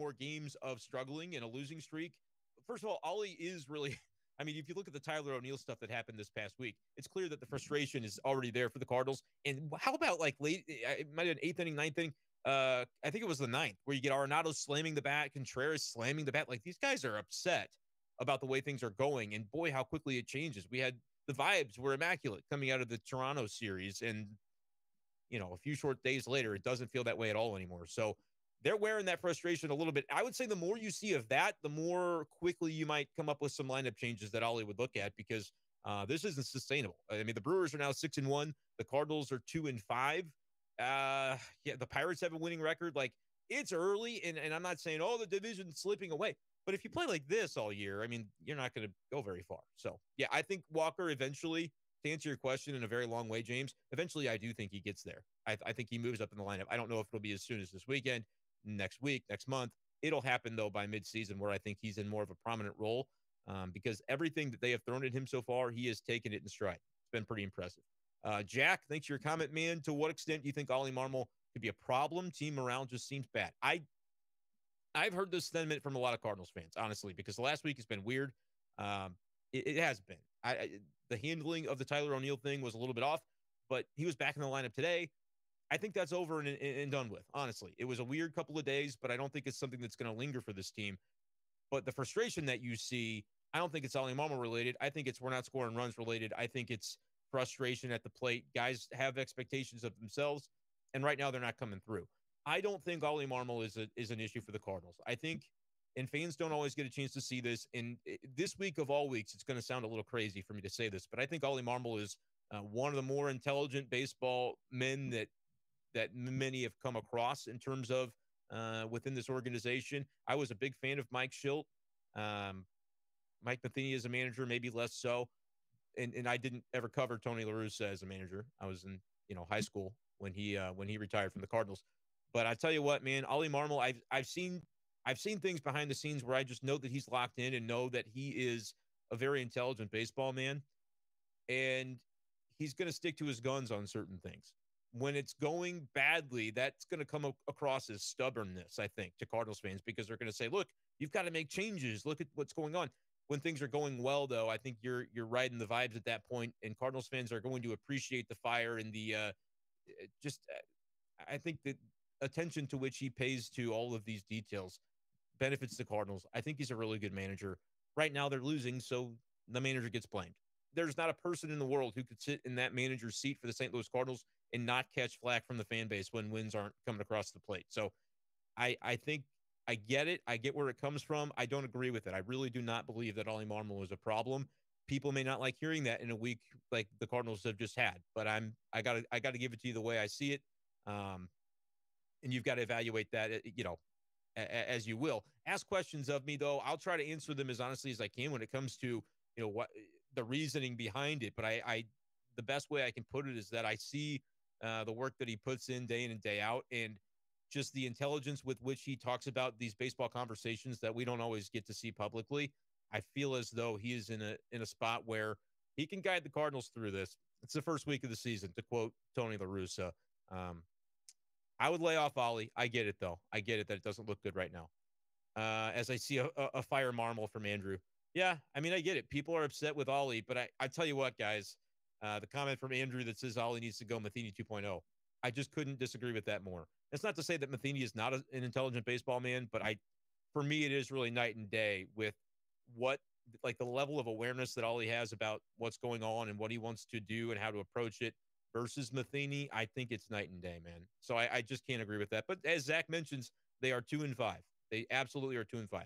more games of struggling and a losing streak. First of all, Oli is really, I mean, if you look at the Tyler O'Neill stuff that happened this past week, it's clear that the frustration is already there for the Cardinals. And how about like late, it might have been eighth inning, ninth inning. I think it was the ninth where you get Arenado slamming the bat, Contreras slamming the bat. Like these guys are upset about the way things are going. And boy, how quickly it changes. We had the vibes were immaculate coming out of the Toronto series. And, you know, a few short days later, it doesn't feel that way at all anymore. So they're wearing that frustration a little bit. I would say the more you see of that, the more quickly you might come up with some lineup changes that Oli would look at because this isn't sustainable. I mean, the Brewers are now 6-1. The Cardinals are 2-5. Yeah, the Pirates have a winning record. Like, it's early, and I'm not saying, oh, the division's slipping away. But if you play like this all year, I mean, you're not going to go very far. So, yeah, I think Walker eventually, to answer your question in a very long way, James, eventually I do think he gets there. I think he moves up in the lineup. I don't know if it'll be as soon as this weekend, next week, next month. It'll happen, though, by midseason where I think he's in more of a prominent role because everything that they have thrown at him so far, he has taken it in stride. It's been pretty impressive. Jack, thanks for your comment, man. To what extent do you think Oli Marmol could be a problem? Team morale just seems bad. I've heard this sentiment from a lot of Cardinals fans, honestly, because the last week has been weird. It has been. The handling of the Tyler O'Neill thing was a little bit off, but he was back in the lineup today. I think that's over and done with, honestly. It was a weird couple of days, but I don't think it's something that's going to linger for this team. But the frustration that you see, I don't think it's Oli Marmol related. I think it's we're not scoring runs related. I think it's frustration at the plate. Guys have expectations of themselves, and right now they're not coming through. I don't think Oli Marmol is an issue for the Cardinals. I think, and fans don't always get a chance to see this, and this week of all weeks, it's going to sound a little crazy for me to say this, but I think Oli Marmol is one of the more intelligent baseball men that many have come across in terms of within this organization. I was a big fan of Mike Schilt. Mike Matheny as a manager, maybe less so. And I didn't ever cover Tony La Russa as a manager. I was in, high school when he retired from the Cardinals. But I tell you what, man, Oli Marmol, I've seen things behind the scenes where I just know that he's locked in and know that he is a very intelligent baseball man. And he's going to stick to his guns on certain things. When it's going badly, that's going to come across as stubbornness, I think, to Cardinals fans, because they're going to say, look, you've got to make changes. Look at what's going on. When things are going well, though, I think you're riding the vibes at that point, and Cardinals fans are going to appreciate the fire and the I think the attention to which he pays to all of these details benefits the Cardinals. I think he's a really good manager. Right now, they're losing, so the manager gets blamed. There's not a person in the world who could sit in that manager's seat for the St. Louis Cardinals and not catch flack from the fan base when wins aren't coming across the plate. So I think I get it. I get where it comes from. I don't agree with it. I really do not believe that Oli Marmol is a problem. People may not like hearing that in a week like the Cardinals have just had, but I gotta give it to you the way I see it. And you've got to evaluate that, as you will. Ask questions of me, though. I'll try to answer them as honestly as I can when it comes to, what the reasoning behind it. But I the best way I can put it is that I see the work that he puts in and day out, and just the intelligence with which he talks about these baseball conversations that we don't always get to see publicly. I feel as though he is in a spot where he can guide the Cardinals through this. It's the first week of the season, to quote Tony La Russa. I would lay off Oli. I get it, though. I get it that it doesn't look good right now. As I see a fire Marmol from Andrew. Yeah, I mean, I get it. People are upset with Oli, but I tell you what, guys, the comment from Andrew that says Oli needs to go Matheny 2.0, I just couldn't disagree with that more. It's not to say that Matheny is not an intelligent baseball man, but for me, it is really night and day with the level of awareness that Oli has about what's going on and what he wants to do and how to approach it versus Matheny. I think it's night and day, man. So I just can't agree with that. But as Zach mentions, they are 2-5. They absolutely are 2-5.